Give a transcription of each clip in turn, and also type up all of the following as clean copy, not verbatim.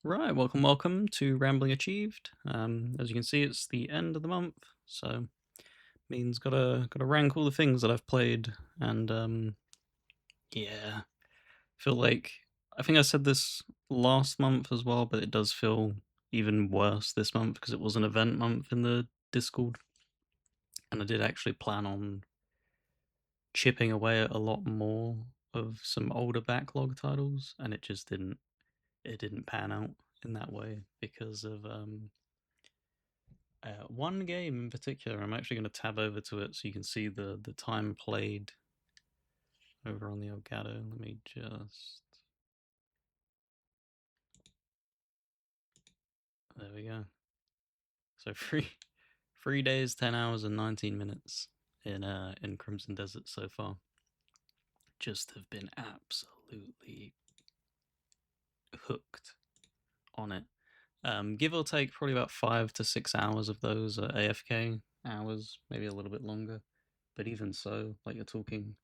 Right, welcome to Rambling Achieved. As you can see, it's the end of the month, so means gotta rank all the things that I've played, and yeah, feel like I think I said this last month as well, but it does feel even worse this month because it was an event month in the Discord, and I did actually plan on chipping away at a lot more of some older backlog titles, and it didn't pan out in that way because of one game in particular. I'm actually going to tab over to it so you can see the time played over on the Elgato. Let me just. There we go. So 3 days, 10 hours, and 19 minutes in Crimson Desert so far. Just have been absolutely hooked on it. Give or take, probably about 5 to 6 hours of those are AFK hours, maybe a little bit longer. But even so, like you're talking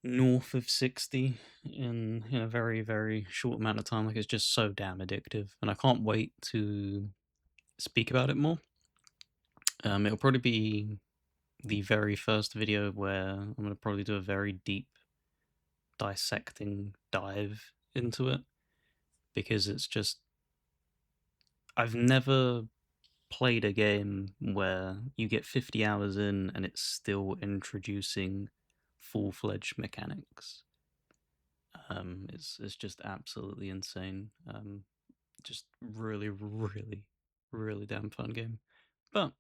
north of 60 in a very, very short amount of time. Like, it's just so damn addictive, and I can't wait to speak about it more. It'll probably be the very first video where I'm going to probably do a very deep dissecting dive into it, because it's just, I've never played a game where you get 50 hours in and it's still introducing full-fledged mechanics. It's just absolutely insane. Just really, really, really damn fun game. But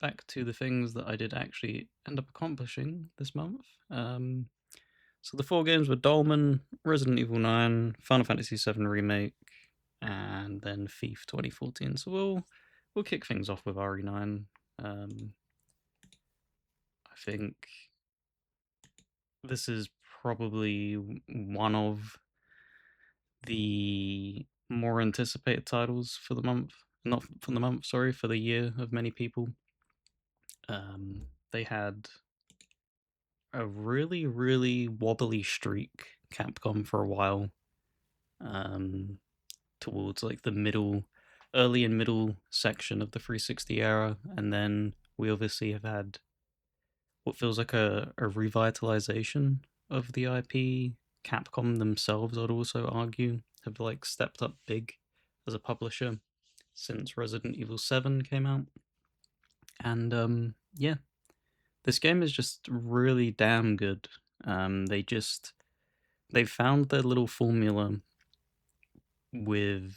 back to the things that I did actually end up accomplishing this month. So the four games were Dolmen, Resident Evil 9, Final Fantasy 7 Remake, and then Thief 2014. So we'll kick things off with RE9. I think this is probably one of the more anticipated titles for the month. Not for the month, sorry, for the year of many people. They had a really, really wobbly streak, Capcom, for a while, um, towards like the early and middle section of the 360 era, and then we obviously have had what feels like a revitalization of the IP. Capcom themselves, I'd also argue, have like stepped up big as a publisher since Resident Evil 7 came out. And yeah, this game is just really damn good. They found their little formula with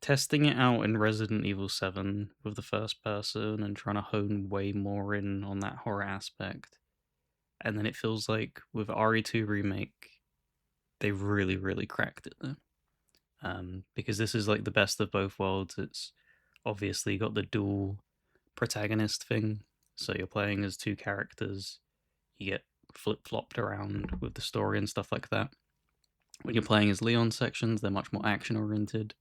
testing it out in Resident Evil 7 with the first person and trying to hone way more in on that horror aspect. And then it feels like with RE2 Remake, they really, really cracked it there. Because this is like the best of both worlds. It's obviously got the dual protagonist thing, so you're playing as two characters. You get flip flopped around with the story and stuff like that. When you're playing as Leon sections, they're much more action oriented.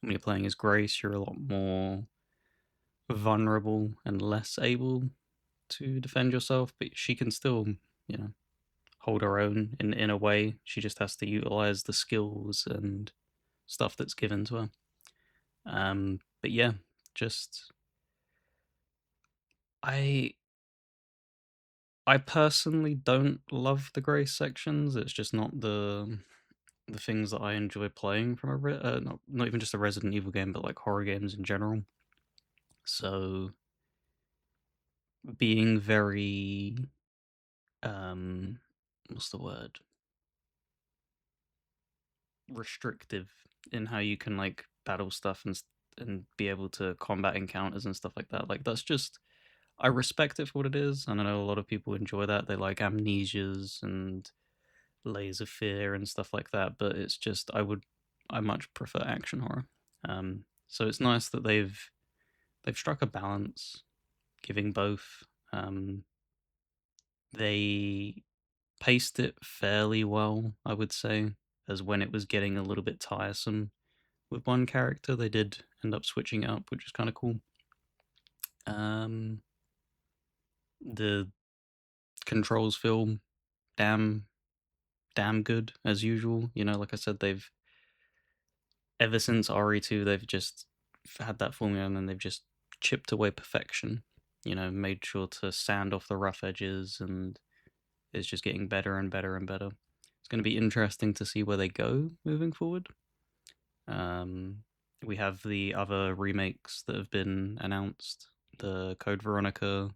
When you're playing as Grace, you're a lot more vulnerable and less able to defend yourself, but she can still, you know, hold her own in a way. She just has to utilize the skills and stuff that's given to her. But yeah, just I I personally don't love the Grace sections. It's just not the things that I enjoy playing from not even just a Resident Evil game, but like horror games in general. So being very what's the word, restrictive in how you can like battle stuff and be able to combat encounters and stuff like that. Like, that's just, I respect it for what it is, and I know a lot of people enjoy that. They like amnesias and layers of fear and stuff like that, but it's just, I much prefer action horror. So it's nice that they've struck a balance, giving both. They paced it fairly well, I would say, as when it was getting a little bit tiresome with one character, they did end up switching it up, which is kind of cool. The controls feel damn good as usual. You know, like I said, they've ever since RE2, they've just had that formula and then they've just chipped away perfection. You know, made sure to sand off the rough edges, and it's just getting better and better and better. It's going to be interesting to see where they go moving forward. Um, we have the other remakes that have been announced. The Code Veronica,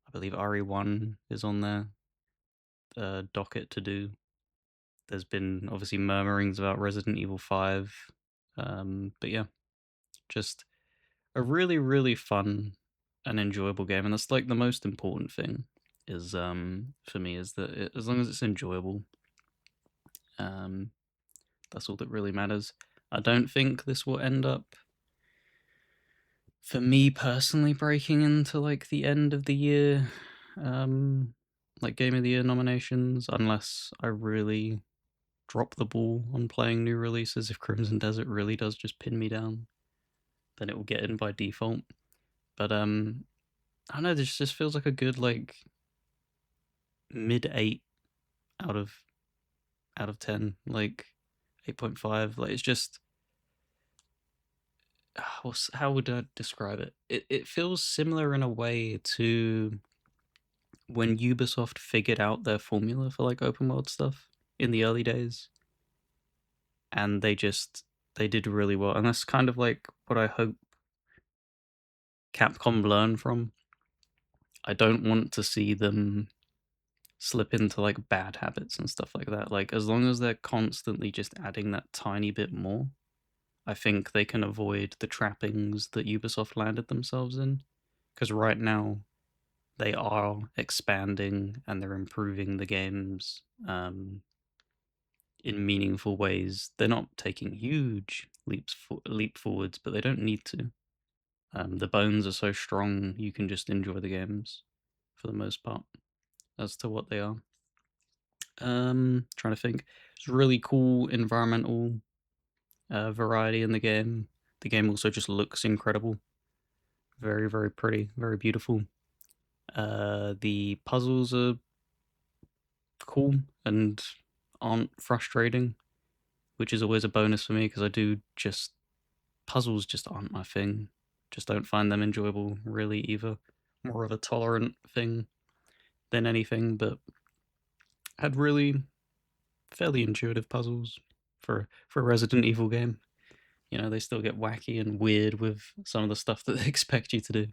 I believe RE1 is on there. Docket to do. There's been obviously murmurings about Resident Evil 5. But yeah, just a really, really fun and enjoyable game. And that's like the most important thing is for me is that as long as it's enjoyable, um, that's all that really matters. I don't think this will end up, for me personally, breaking into like the end of the year, like Game of the Year nominations, unless I really drop the ball on playing new releases. If Crimson Desert really does just pin me down, then it will get in by default. But I don't know, this just feels like a good like mid 8 out of 10, like 8.5. Like it's just how would I describe it? It feels similar in a way to when Ubisoft figured out their formula for like open world stuff in the early days, and they did really well. And that's kind of like what I hope Capcom learn from. I don't want to see them slip into like bad habits and stuff like that. Like as long as they're constantly just adding that tiny bit more, I think they can avoid the trappings that Ubisoft landed themselves in. Because right now they are expanding and they're improving the games in meaningful ways. They're not taking huge leap forwards, but they don't need to. The bones are so strong, you can just enjoy the games for the most part as to what they are. Trying to think. It's really cool environmental variety in the game. The game also just looks incredible. Very, very pretty, very beautiful. The puzzles are cool and aren't frustrating, which is always a bonus for me because I do just puzzles just aren't my thing. Just don't find them enjoyable really either. More of a tolerant thing than anything, but had really fairly intuitive puzzles for a Resident Evil game. You know, they still get wacky and weird with some of the stuff that they expect you to do.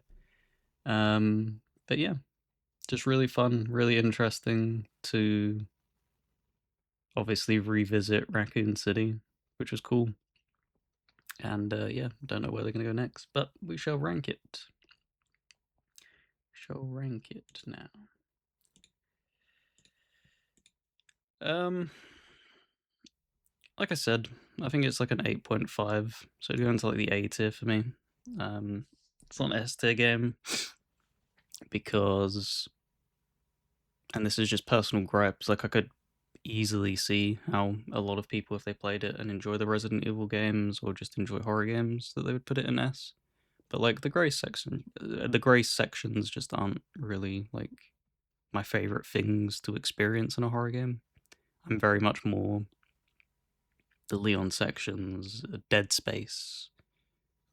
But yeah, just really fun, really interesting to obviously revisit Raccoon City, which was cool. And yeah, don't know where they're going to go next, but we shall rank it. Shall rank it now. Like I said, I think it's like an 8.5, so it'd go into like the A tier for me. It's not an S tier game because, and this is just personal gripes, like I could easily see how a lot of people, if they played it and enjoy the Resident Evil games or just enjoy horror games, that they would put it in S. But like the grey sections just aren't really like my favorite things to experience in a horror game. I'm very much more the Leon sections, Dead Space,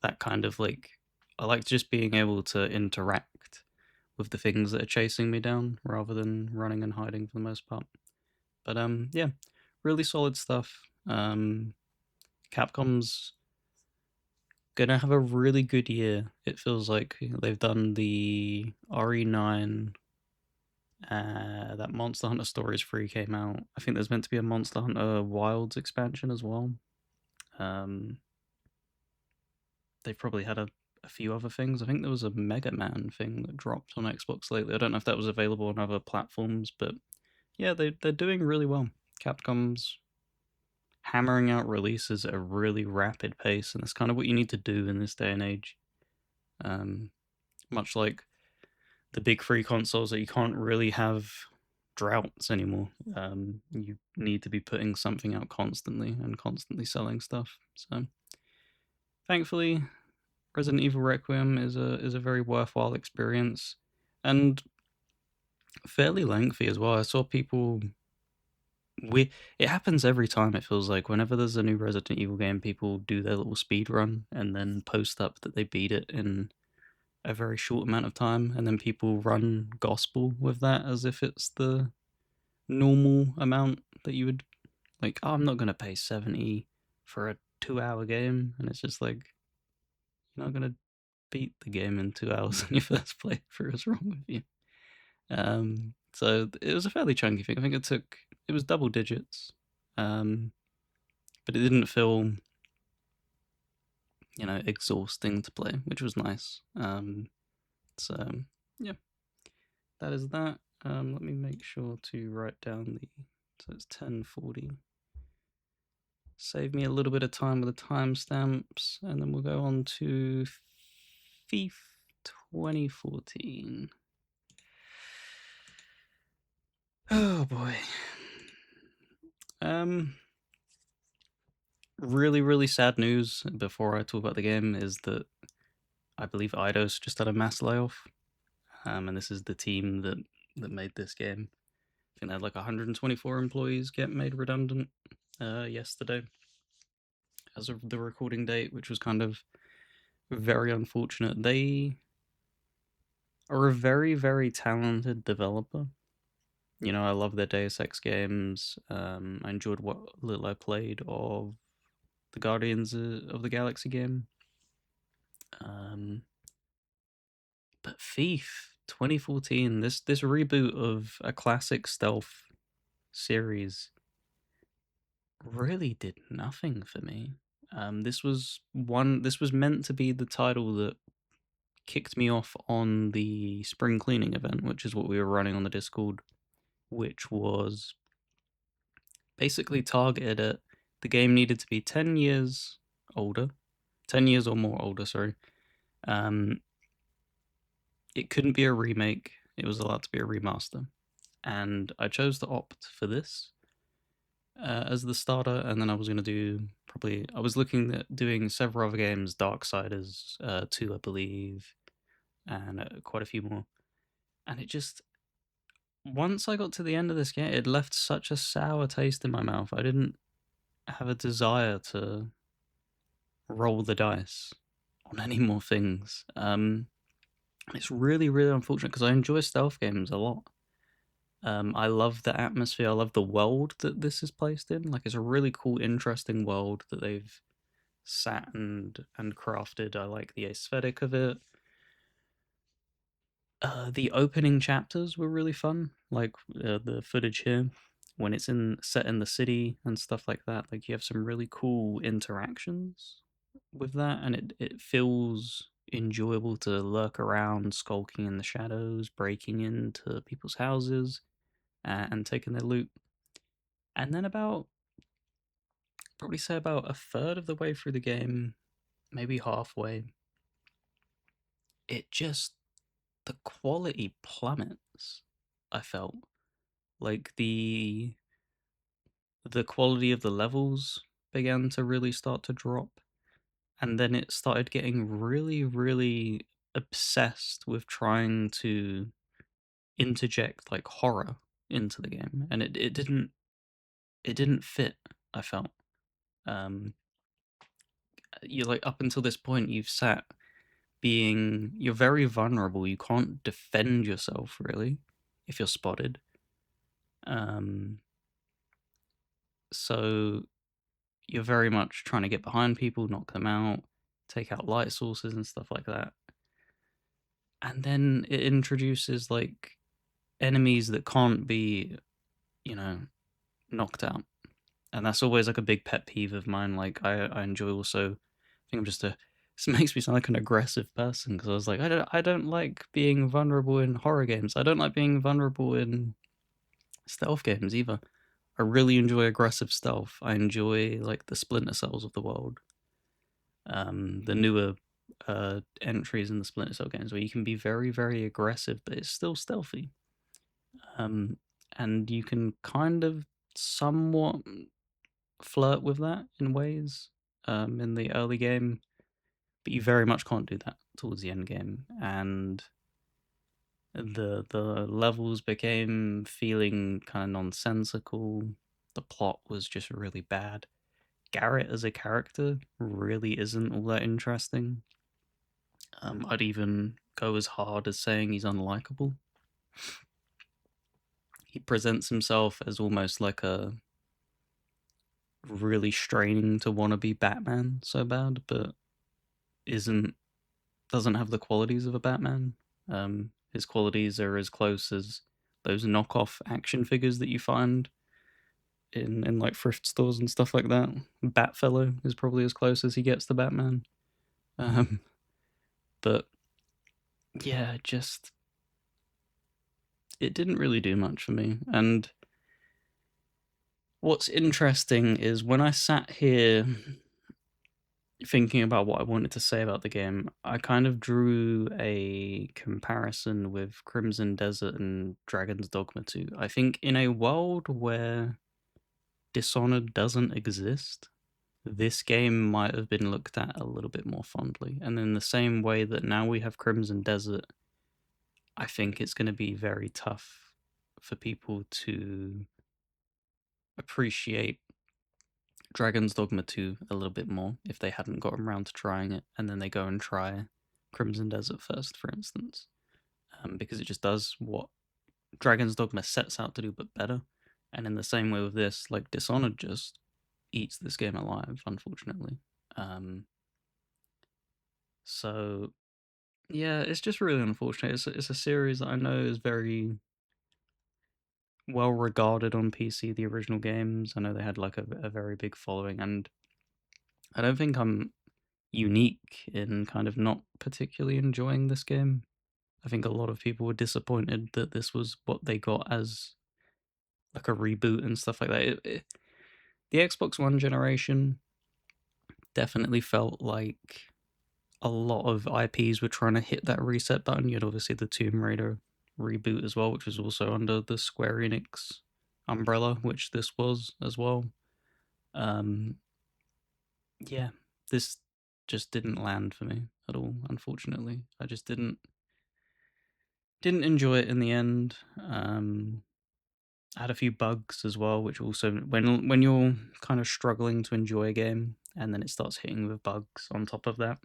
that kind of like. I like just being able to interact with the things that are chasing me down rather than running and hiding for the most part. But yeah, really solid stuff. Capcom's gonna have a really good year. It feels like they've done the RE9. That Monster Hunter Stories 3 came out. I think there's meant to be a Monster Hunter Wilds expansion as well. They've probably had a few other things. I think there was a Mega Man thing that dropped on Xbox lately. I don't know if that was available on other platforms, but yeah, they're doing really well. Capcom's hammering out releases at a really rapid pace, and that's kind of what you need to do in this day and age. Much like the big free consoles that you can't really have droughts anymore. You need to be putting something out constantly and constantly selling stuff. So, thankfully, Resident Evil Requiem is a very worthwhile experience, and fairly lengthy as well. I saw people we it happens every time. It feels like whenever there's a new Resident Evil game, people do their little speed run and then post up that they beat it in a very short amount of time, and then people run gospel with that as if it's the normal amount that you would like. Oh, I'm not gonna pay 70 for a 2 hour game, and it's just like you're not gonna beat the game in 2 hours in your first playthrough. What's wrong with you? So it was a fairly chunky thing. I think it was double digits, um, but it didn't feel exhausting to play, which was nice. So yeah, that is that. Let me make sure to write down the so it's 10:40. Save me a little bit of time with the timestamps, and then we'll go on to Thief 2014. Oh boy. Really, really sad news before I talk about the game is that I believe Eidos just had a mass layoff. And this is the team that made this game. I think they had like 124 employees get made redundant yesterday as of the recording date, which was kind of very unfortunate. They are a very, very talented developer. I love their Deus Ex games. I enjoyed what little I played of the Guardians of the Galaxy game. But Thief 2014, this reboot of a classic stealth series really did nothing for me. This was meant to be the title that kicked me off on the spring cleaning event, which is what we were running on the Discord, which was basically targeted at the game needed to be 10 years older, 10 years or more older, sorry. It couldn't be a remake, it was allowed to be a remaster. And I chose to opt for this as the starter, and then I was going to do I was looking at doing several other games, Darksiders 2, I believe, and quite a few more. And it just, once I got to the end of this game, it left such a sour taste in my mouth. I didn't have a desire to roll the dice on any more things. It's really, really unfortunate because I enjoy stealth games a lot. I love the atmosphere. I love the world that this is placed in. Like, it's a really cool, interesting world that they've sat and crafted. I like the aesthetic of it. The opening chapters were really fun. Like the footage here, when it's set in the city and stuff like that. Like, you have some really cool interactions with that, and it feels enjoyable to lurk around, skulking in the shadows, breaking into people's houses, and taking their loot. And then probably say about a third of the way through the game, maybe halfway, the quality plummets. I felt like the quality of the levels began to really start to drop, and then it started getting really, really obsessed with trying to interject like horror into the game, and it didn't fit. I felt you're like, up until this point you've sat you're very vulnerable. You can't defend yourself really if you're spotted. So you're very much trying to get behind people, knock them out, take out light sources and stuff like that. And then it introduces like enemies that can't be, knocked out. And that's always like a big pet peeve of mine. Like, I enjoy also, I think I'm just this makes me sound like an aggressive person, because I was like, I don't like being vulnerable in horror games. I don't like being vulnerable in stealth games either. I really enjoy aggressive stealth. I enjoy like the Splinter Cells of the world, the newer entries in the Splinter Cell games, where you can be very, very aggressive, but it's still stealthy. And you can kind of somewhat flirt with that in ways in the early game, but you very much can't do that towards the end game. And the levels became feeling kind of nonsensical. the plot was just really bad. Garrett as a character really isn't all that interesting. I'd even go as hard as saying he's unlikable. He presents himself as almost like a really straining to want to be Batman so bad, but isn't doesn't have the qualities of a Batman. His qualities are as close as those knockoff action figures that you find in like thrift stores and stuff like that. Batfellow is probably as close as he gets to Batman. Um, but yeah, just it didn't really do much for me. And what's interesting is when I sat here thinking about what I wanted to say about the game, I kind of drew a comparison with Crimson Desert and Dragon's Dogma 2. I think in a world where Dishonored doesn't exist, this game might have been looked at a little bit more fondly. And in the same way that now we have Crimson Desert, I think it's going to be very tough for people to appreciate Dragon's Dogma 2 a little bit more if they hadn't gotten around to trying it, and then they go and try Crimson Desert first, for instance, because it just does what Dragon's Dogma sets out to do, but better. And in the same way with this, like Dishonored just eats this game alive, unfortunately. So yeah, it's just really unfortunate. It's a series that I know is very well regarded on PC. The original games, I know they had like a very big following, and I don't think I'm unique in kind of not particularly enjoying this game. I think a lot of people were disappointed that this was what they got as like a reboot and stuff like that. The Xbox One generation definitely felt like a lot of IPs were trying to hit that reset button. You had obviously the Tomb Raider reboot as well, which was also under the Square Enix umbrella, which this was as well. Um, yeah, this just didn't land for me at all, unfortunately. I just didn't enjoy it in the end. I had a few bugs as well, which also when you're kind of struggling to enjoy a game and then it starts hitting with bugs on top of that,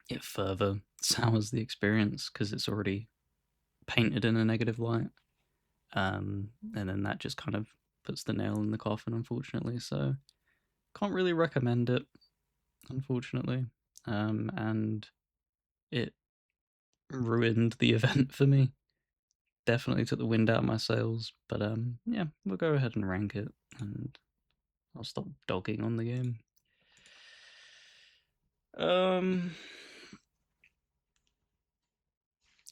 it further sours the experience because it's already painted in a negative light. And then that just kind of puts the nail in the coffin, unfortunately. So can't really recommend it, unfortunately. And it ruined the event for me. Definitely took the wind out of my sails. But yeah, we'll go ahead and rank it, and I'll stop dogging on the game. Um,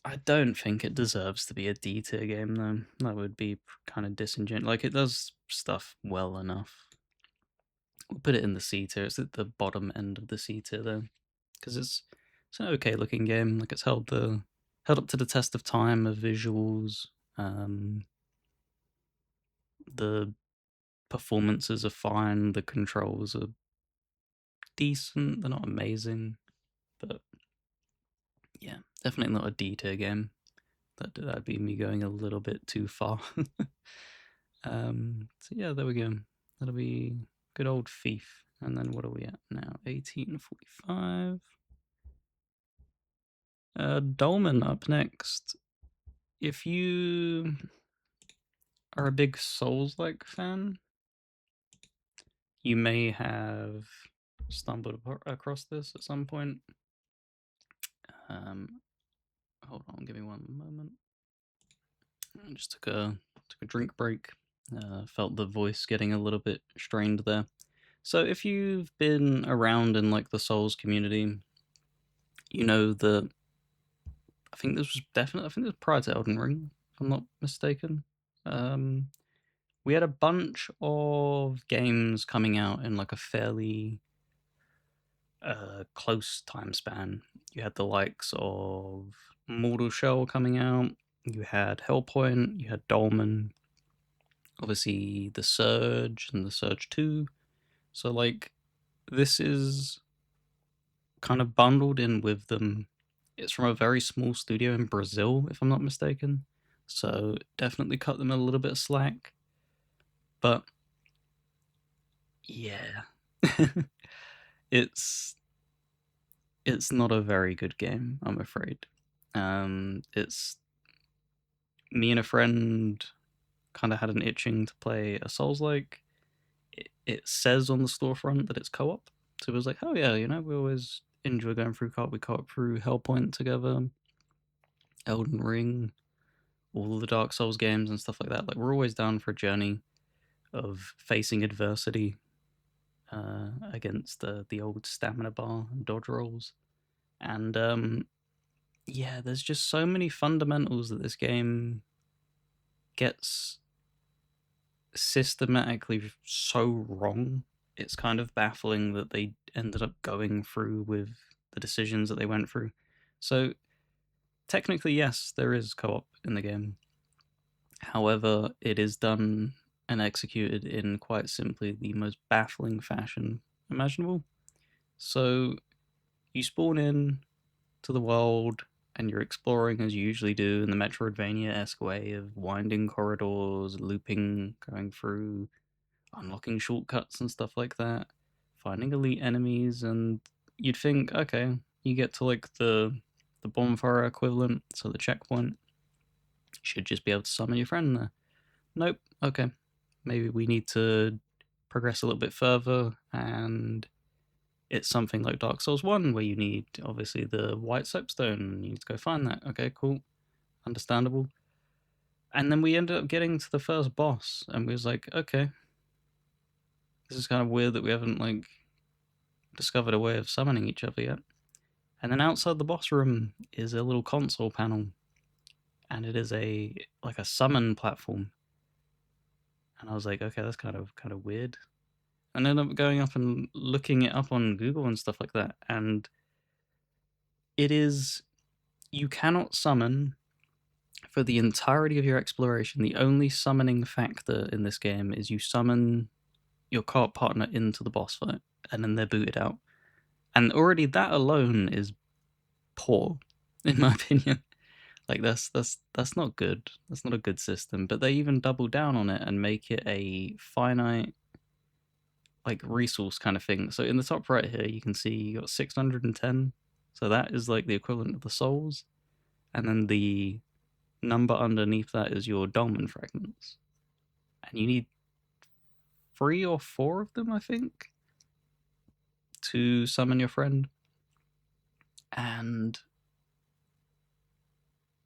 I don't think it deserves to be a D tier game though. That would be kind of disingenuous. Like it does stuff well enough. We'll put it in the C tier. It's at the bottom end of the C tier though, because it's an okay looking game. Like it's held up to the test of time of visuals. The performances are fine. The controls are decent. They're not amazing, but yeah, definitely not a D tier game. That'd be me going a little bit too far. So yeah, there we go. That'll be good old Thief. And then what are we at now? 1845. Dolmen up next. If you are a big Souls-like fan, you may have stumbled across this at some point. Hold on, give me one moment. I just took a drink break. Felt the voice getting a little bit strained there. So if you've been around in like the Souls community, you know that I think this was prior to Elden Ring, if I'm not mistaken. We had a bunch of games coming out in like a fairly close time span. You had the likes of Mortal Shell coming out, you had Hellpoint, you had Dolmen, obviously the Surge and the Surge 2. So like this is kind of bundled in with them. It's from a very small studio in Brazil, if I'm not mistaken. So definitely cut them a little bit of slack. But Yeah. it's it's not a very good game, I'm afraid. It's me and a friend kind of had an itching to play a Souls-like. It says on the storefront that it's co-op, so it was like, oh yeah, we always enjoy going through co-op. We co-op through Hellpoint together, Elden Ring, all the Dark Souls games and stuff like that. Like we're always down for a journey of facing adversity against the old stamina bar and dodge rolls. And yeah, there's just so many fundamentals that this game gets systematically so wrong. It's kind of baffling that they ended up going through with the decisions that they went through. So technically, yes, there is co-op in the game. However, it is done and executed in quite simply the most baffling fashion imaginable. So you spawn in to the world and you're exploring as you usually do in the Metroidvania-esque way of winding corridors, looping, going through, unlocking shortcuts and stuff like that, finding elite enemies, and you'd think, okay, you get to like the bonfire equivalent, so the checkpoint, you should just be able to summon your friend there. Nope. Okay, maybe we need to progress a little bit further, and it's something like Dark Souls 1 where you need obviously the white soapstone and you need to go find that. Okay, cool. Understandable. And then we ended up getting to the first boss and we was like, okay, this is kind of weird that we haven't like discovered a way of summoning each other yet. And then outside the boss room is a little console panel and it is a like a summon platform. And I was like, okay, that's kind of weird. And I ended up going up and looking it up on Google and stuff like that. And it is, you cannot summon for the entirety of your exploration. The only summoning factor in this game is you summon your co-op partner into the boss fight, and then they're booted out. And already that alone is poor, in my opinion. Like that's not good. That's not a good system. But they even double down on it and make it a finite like resource kind of thing. So in the top right here, you can see you got 610. So that is like the equivalent of the souls, and then the number underneath that is your dolmen fragments, and you need 3 or 4 of them, I think, to summon your friend. And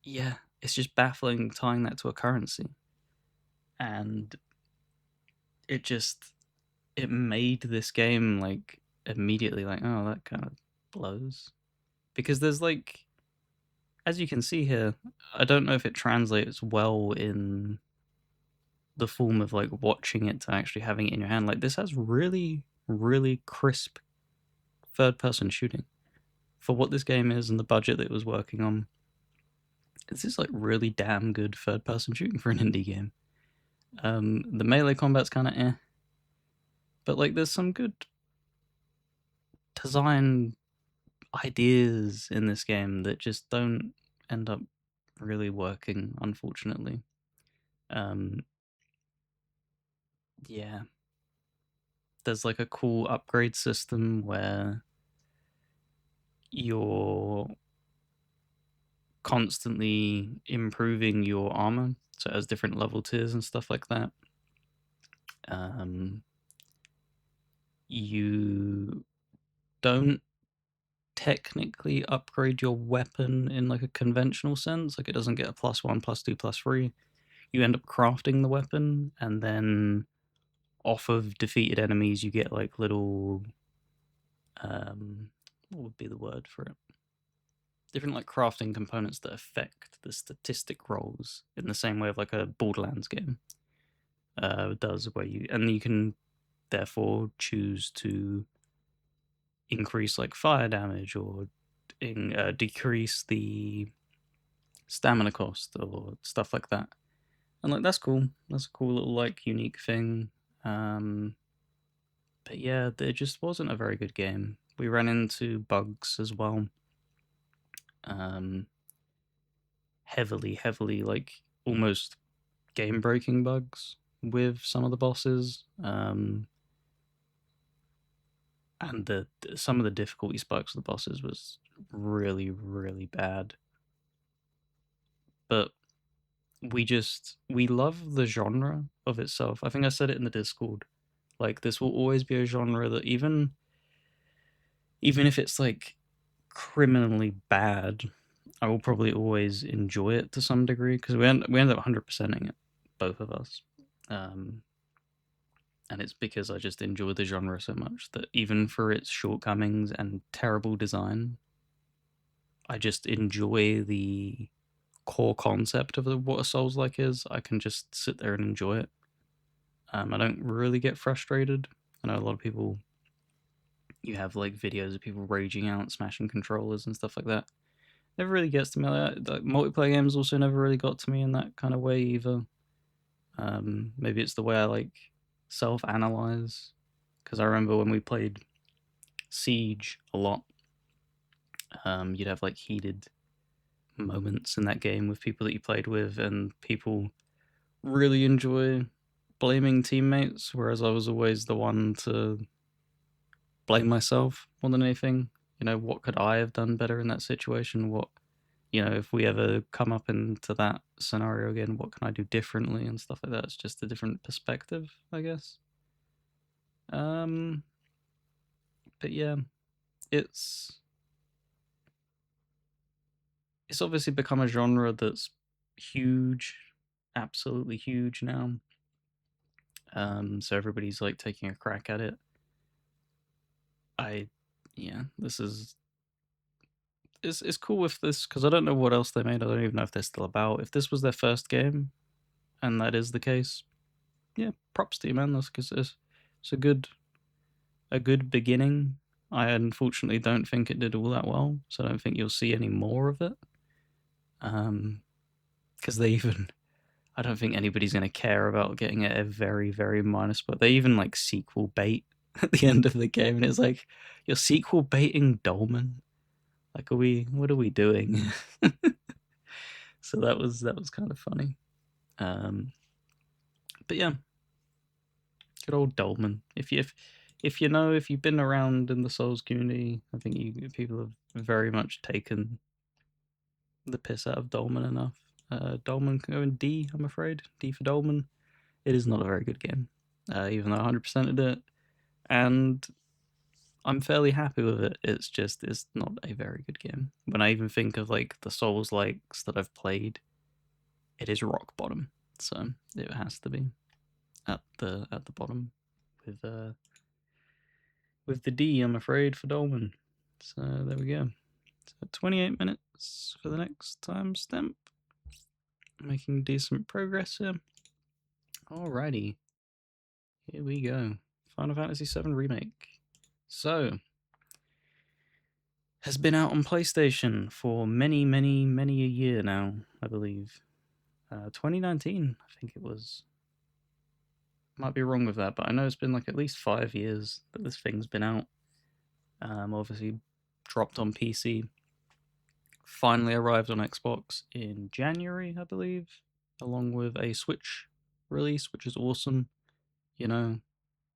yeah, it's just baffling tying that to a currency, and it just it made this game like immediately like, oh, that kind of blows, because there's like, as you can see here, I don't know if it translates well in the form of like watching it to actually having it in your hand. Like this has really, really crisp third person shooting for what this game is and the budget that it was working on. This is like really damn good third person shooting for an indie game. The melee combat's kind of eh, but like there's some good design ideas in this game that just don't end up really working, unfortunately. Um, yeah, there's like a cool upgrade system where you're constantly improving your armor, so it has different level tiers and stuff like that. Um, you don't technically upgrade your weapon in like a conventional sense. Like it doesn't get a +1, +2, +3. You end up crafting the weapon, and then off of defeated enemies, you get like little what would be the word for it? Different like crafting components that affect the statistic rolls in the same way of like a Borderlands game does, where you can therefore choose to increase like fire damage or decrease the stamina cost or stuff like that. And like that's cool. That's a cool little like unique thing. Um, but yeah, it just wasn't a very good game. We ran into bugs as well. Um, heavily like almost game breaking bugs with some of the bosses. and some of the difficulty spikes of the bosses was really, really bad. But we love the genre of itself. I think I said it in the Discord. Like, this will always be a genre that even if it's like criminally bad, I will probably always enjoy it to some degree, because we end up 100%ing it, both of us. And it's because I just enjoy the genre so much that even for its shortcomings and terrible design, I just enjoy the core concept of what a Souls-like is. I can just sit there and enjoy it. I don't really get frustrated. I know a lot of people, you have like videos of people raging out, smashing controllers and stuff like that. Never really gets to me like that. Like, multiplayer games also never really got to me in that kind of way either. Maybe it's the way I like self-analyze, because I remember when we played Siege a lot, you'd have like heated moments in that game with people that you played with, and people really enjoy blaming teammates, whereas I was always the one to blame myself more than anything. You know, what could I have done better in that situation? What, you know, if we ever come up into that scenario again, what can I do differently and stuff like that? It's just a different perspective, I guess. But yeah, it's obviously become a genre that's huge, absolutely huge now. So everybody's like taking a crack at it. Yeah, this is it's cool with this, because I don't know what else they made. I don't even know if they're still about. If this was their first game, and that is the case, yeah, props to you, man. That's because it's a good beginning. I unfortunately don't think it did all that well, so I don't think you'll see any more of it. Because I don't think anybody's gonna care about getting a very, very minor spot. They even like sequel bait at the end of the game, and it's like, you're sequel baiting Dolmen. Like, what are we doing? So that was kind of funny. But yeah, good old Dolmen. If you've been around in the Souls community, I think people have very much taken the piss out of Dolmen enough. Dolmen can go in D, I'm afraid. D for Dolmen. It is not a very good game, even though I 100%ed it, and I'm fairly happy with it. It's not a very good game. When I even think of like the Souls likes that I've played, it is rock bottom. So it has to be at the bottom with the D, I'm afraid, for Dolmen. So there we go. So 28 minutes for the next timestamp. Making decent progress here. Alrighty, here we go. Final Fantasy VII Remake. So, has been out on PlayStation for many, many, many a year now, I believe. 2019, I think it was. Might be wrong with that, but I know it's been like at least 5 years that this thing's been out. Obviously dropped on PC. Finally arrived on Xbox in January, I believe, along with a Switch release, which is awesome. You know,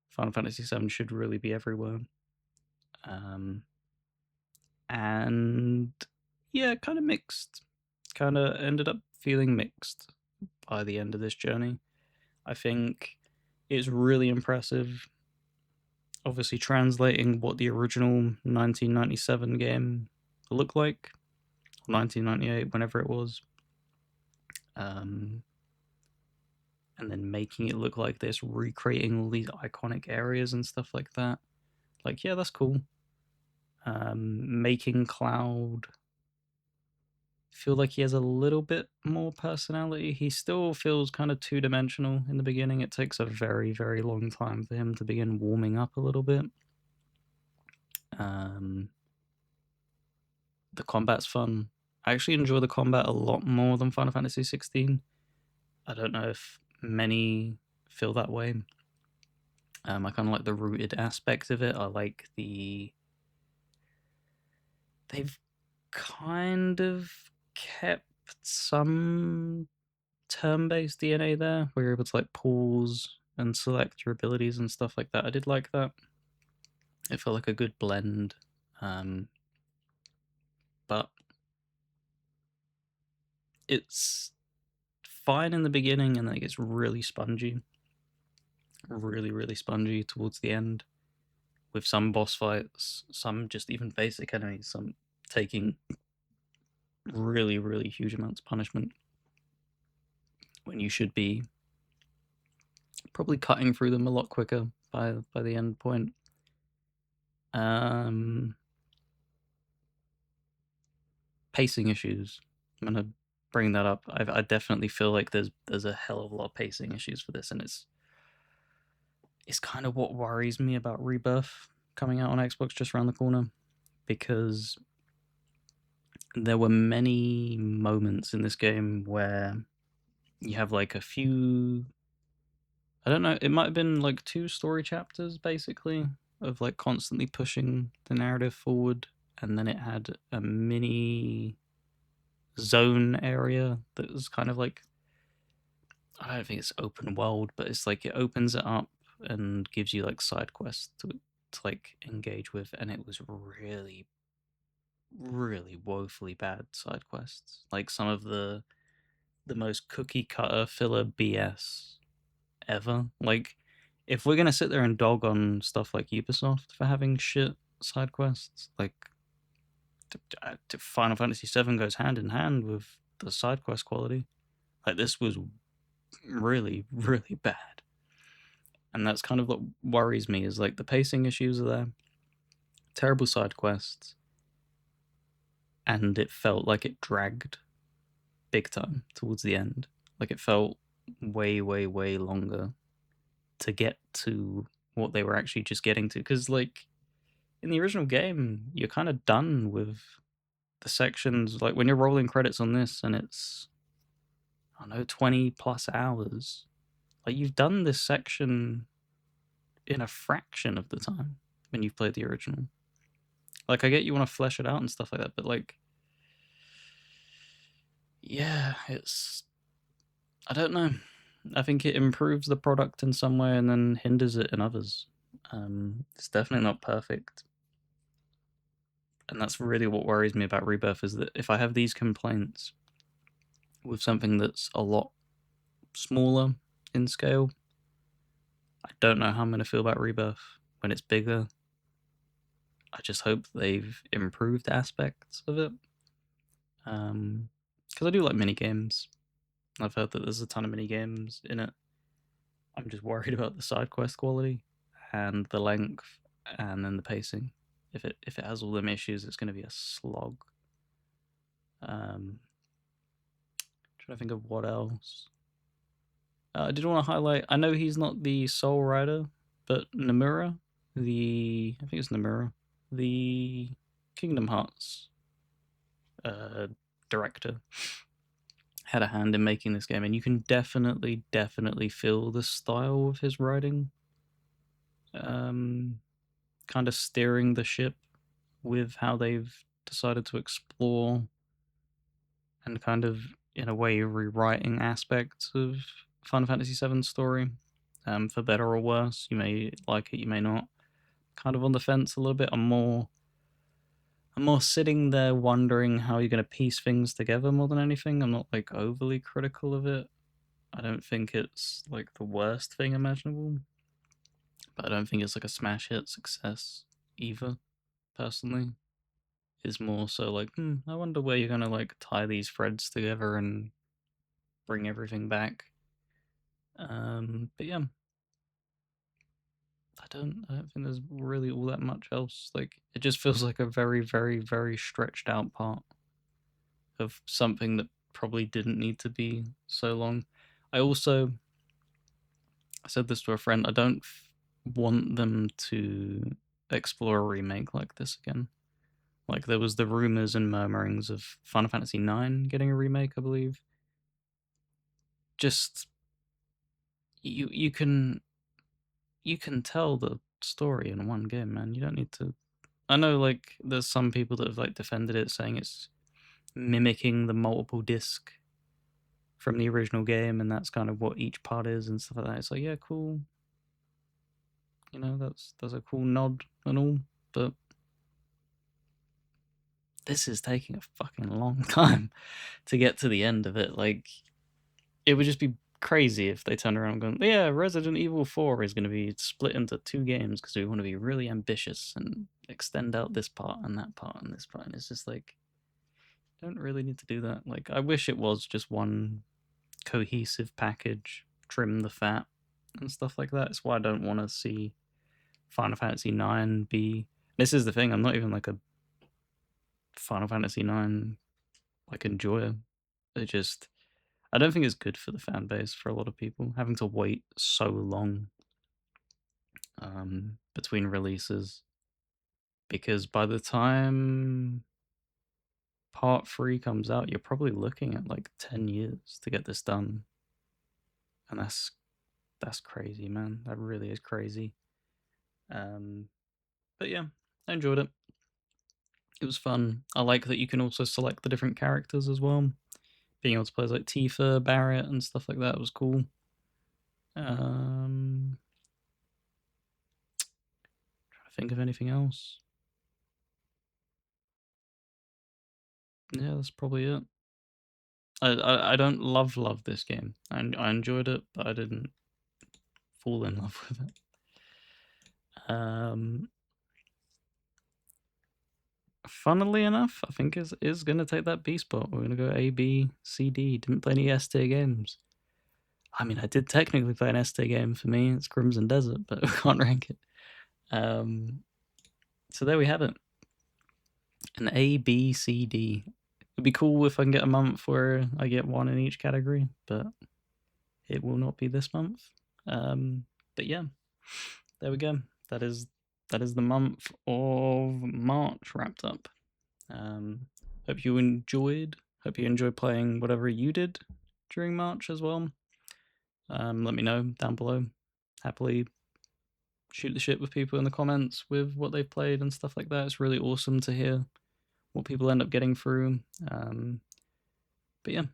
Final Fantasy VII should really be everywhere. And yeah, kind of mixed. Kind of ended up feeling mixed by the end of this journey. I think it's really impressive, obviously translating what the original 1997 game looked like, 1998, whenever it was, and then making it look like this, recreating all these iconic areas and stuff like that. Like, yeah, that's cool. Making Cloud feel like he has a little bit more personality. He still feels kind of two-dimensional in the beginning. It takes a very, very long time for him to begin warming up a little bit. The combat's fun. I actually enjoy the combat a lot more than Final Fantasy 16. I don't know if many feel that way. I kind of like the rooted aspect of it. I like they've kind of kept some turn-based DNA there, where you're able to like pause and select your abilities and stuff like that. I did like that. It felt like a good blend, but it's fine in the beginning, and then it gets really spongy, really spongy towards the end, with some boss fights, some just even basic enemies, some taking really huge amounts of punishment when you should be probably cutting through them a lot quicker by the end point. Pacing issues. I'm gonna bring that up. I definitely feel like there's a hell of a lot of pacing issues for this, and it's kind of what worries me about Rebirth coming out on Xbox just around the corner, because there were many moments in this game where you have like a few, I don't know, it might have been like 2 story chapters basically of like constantly pushing the narrative forward, and then it had a mini zone area that was kind of like, I don't think it's open world, but it's like it opens it up and gives you like side quests to like engage with, and it was really woefully bad side quests. Like some of the most cookie cutter filler BS ever. Like if we're gonna sit there and dog on stuff like Ubisoft for having shit side quests, like Final Fantasy VII goes hand in hand with the side quest quality. Like this was really bad, and that's kind of what worries me. Is like the pacing issues are there, terrible side quests, and it felt like it dragged big time towards the end. Like it felt way longer to get to what they were actually just getting to. Because like in the original game, you're kind of done with the sections. Like when you're rolling credits on this, and it's, I don't know, 20+ hours. Like you've done this section in a fraction of the time when you've played the original. Like I get you want to flesh it out and stuff like that, but like, yeah, it's, I don't know. I think it improves the product in some way and then hinders it in others. It's definitely not perfect, and that's really what worries me about Rebirth, is that if I have these complaints with something that's a lot smaller in scale, I don't know how I'm going to feel about Rebirth when it's bigger. I just hope they've improved aspects of it, because I do like mini games. I've heard that there's a ton of mini games in it. I'm just worried about the side quest quality and the length, and then the pacing. If it has all them issues, it's going to be a slog. Trying to think of what else. I did want to highlight. I know he's not the sole writer, but Nomura, I think it's Nomura, the Kingdom Hearts director, had a hand in making this game, and you can definitely feel the style of his writing, kind of steering the ship with how they've decided to explore and kind of, in a way, rewriting aspects of Final Fantasy VII's story, for better or worse. You may like it, you may not. Kind of on the fence a little bit. I'm more sitting there wondering how you're going to piece things together more than anything. I'm not like overly critical of it. I don't think it's like the worst thing imaginable, but I don't think it's like a smash hit success either, personally. Is more so like, I wonder where you're gonna like tie these threads together and bring everything back. But yeah, I don't think there's really all that much else. Like it just feels like a very stretched out part of something that probably didn't need to be so long. I said this to a friend. I don't want them to explore a remake like this again. Like there was the rumors and murmurings of Final Fantasy IX getting a remake, I believe. Just you can tell the story in one game, man. You don't need to. I know, like, there's some people that have like defended it, saying it's mimicking the multiple disc from the original game, and that's kind of what each part is and stuff like that. It's like, yeah, cool. You know, that's a cool nod. and all, but this is taking a fucking long time to get to the end of it. Like, it would just be crazy if they turned around going, yeah, Resident Evil 4 is going to be split into 2 games because we want to be really ambitious and extend out this part and that part and this part. And it's just like, don't really need to do that. Like, I wish it was just one cohesive package, trim the fat and stuff like that. It's why I don't want to see Final Fantasy 9 be. This is the thing, I'm not even like a Final Fantasy 9 like enjoyer. It just, I don't think it's good for the fan base for a lot of people having to wait so long between releases, because by the time part 3 comes out, you're probably looking at like 10 years to get this done, and that's crazy, man. That really is crazy. But yeah, I enjoyed it. It was fun. I like that you can also select the different characters as well. Being able to play as like Tifa, Barret, and stuff like that was cool. Trying to think of anything else. Yeah, that's probably it. I don't love this game. I enjoyed it, but I didn't fall in love with it. Funnily enough, I think is gonna take that B spot. We're gonna go A, B, C, D. Didn't play any S tier games. I mean, I did technically play an S tier game for me. It's Crimson Desert, but I can't rank it. So there we have it. An A, B, C, D. It'd be cool if I can get a month where I get one in each category, but it will not be this month. But yeah, there we go. That is the month of March wrapped up. Hope you enjoyed. Hope you enjoyed playing whatever you did during March as well. Let me know down below. Happily shoot the shit with people in the comments with what they've played and stuff like that. It's really awesome to hear what people end up getting through. But yeah,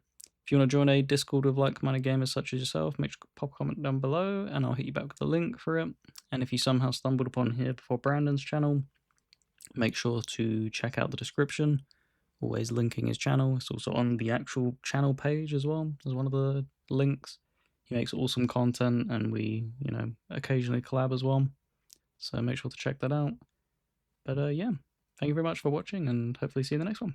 if you want to join a Discord with like-minded gamers such as yourself, make sure to pop a comment down below and I'll hit you back with a link for it. And if you somehow stumbled upon here before Brandon's channel, make sure to check out the description. Always linking his channel. It's also on the actual channel page as well as one of the links. He makes awesome content and we, occasionally collab as well. So make sure to check that out. But yeah, thank you very much for watching and hopefully see you in the next one.